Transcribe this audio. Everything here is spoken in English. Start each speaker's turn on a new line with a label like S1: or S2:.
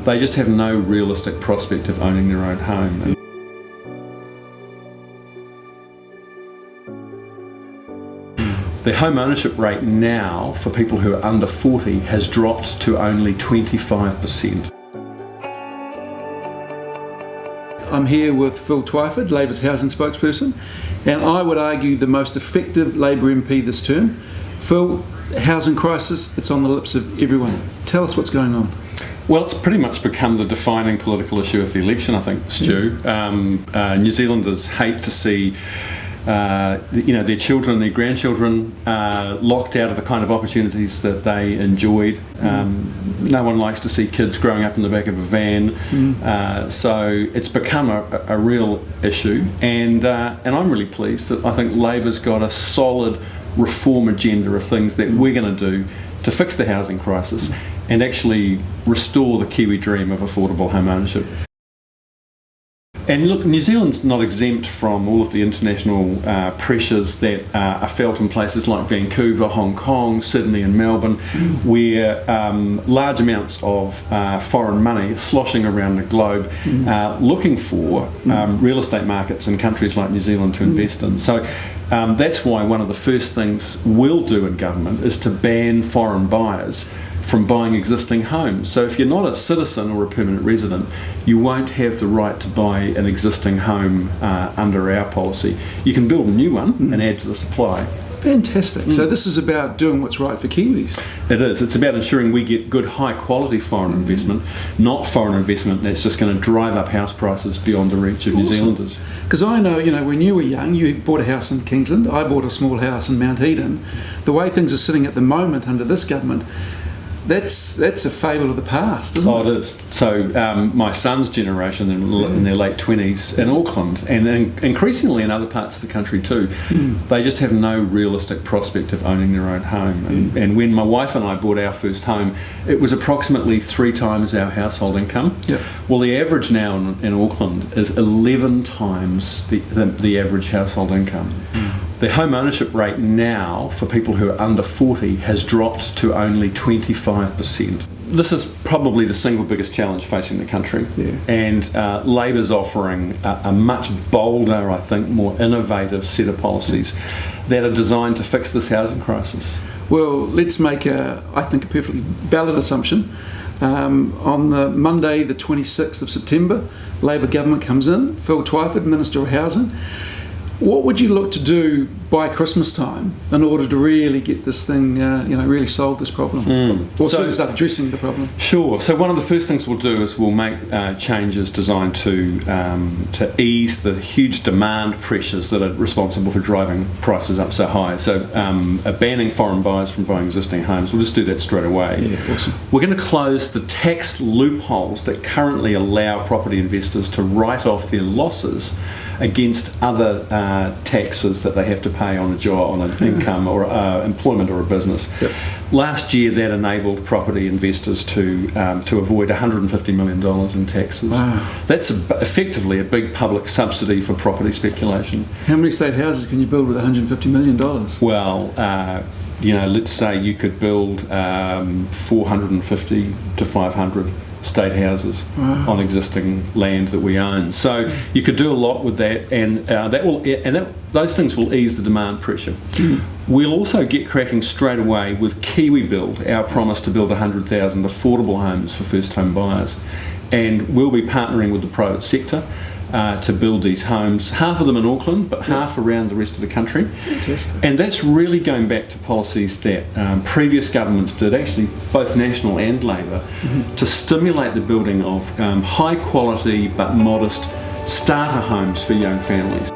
S1: They just have no realistic prospect of owning their own home. The home ownership rate now for people who are under 40 has dropped to only 25%.
S2: I'm here with Phil Twyford, Labor's housing spokesperson, and I would argue the most effective Labor MP this term. Phil, housing crisis, it's on the lips of everyone. Tell us what's going on.
S1: Well, it's pretty much become the defining political issue of the election, I think, Stu. New Zealanders hate to see their children, their grandchildren locked out of the kind of opportunities that they enjoyed. No one likes to see kids growing up in the back of a van. So it's become a real issue, and I'm really pleased that I think Labor's got a solid reform agenda of things that we're going to do to fix the housing crisis and actually restore the Kiwi dream of affordable home ownership. And look, New Zealand's not exempt from all of the international pressures that are felt in places like Vancouver, Hong Kong, Sydney and Melbourne, where large amounts of foreign money are sloshing around the globe looking for real estate markets in countries like New Zealand to invest in. So that's why one of the first things we'll do in government is to ban foreign buyers from buying existing homes. So if you're not a citizen or a permanent resident, you won't have the right to buy an existing home under our policy. You can build a new one and add to the supply.
S2: Fantastic. So this is about doing what's right for Kiwis.
S1: It is. It's about ensuring we get good, high-quality foreign investment, not foreign investment that's just going to drive up house prices beyond the reach of New Zealanders.
S2: Because I know, when you were young, you bought a house in Kingsland, I bought a small house in Mount Eden. The way things are sitting at the moment under this government, that's a fable of the past, isn't it?
S1: Oh, it is. So my son's generation in their late 20s in Auckland, and increasingly in other parts of the country too, they just have no realistic prospect of owning their own home. And when my wife and I bought our first home, it was approximately 3 times our household income.
S2: Yep.
S1: Well, the average now in Auckland is 11 times the average household income. The home ownership rate now for people who are under 40 has dropped to only 25%. This is probably the single biggest challenge facing the country.
S2: Yeah.
S1: And Labor's offering a much bolder, I think, more innovative set of policies that are designed to fix this housing crisis.
S2: Well, let's make a perfectly valid assumption. On the Monday, the 26th of September, Labor government comes in, Phil Twyford, Minister of Housing. What would you look to do by Christmas time in order to really get this thing, really solve this problem? Or sort of start addressing the problem?
S1: Sure. So one of the first things we'll do is we'll make changes designed to ease the huge demand pressures that are responsible for driving prices up so high. So banning foreign buyers from buying existing homes, we'll just do that straight away.
S2: Yeah, awesome.
S1: We're going to close the tax loopholes that currently allow property investors to write off their losses against other taxes that they have to pay on a job, on an income or employment or a business.
S2: Yep.
S1: Last year, that enabled property investors to avoid $150 million in taxes.
S2: Wow.
S1: That's effectively a big public subsidy for property speculation.
S2: How many state houses can you build with $150 million?
S1: Well, let's say you could build 450 to 500 state houses on existing land that we own. So you could do a lot with that, and those things will ease the demand pressure. We'll also get cracking straight away with Kiwi Build, our promise to build 100,000 affordable homes for first home buyers, and we'll be partnering with the private sector to build these homes, half of them in Auckland, but half around the rest of the country.
S2: Fantastic.
S1: And that's really going back to policies that previous governments did, actually both National and Labor, to stimulate the building of high quality but modest starter homes for young families.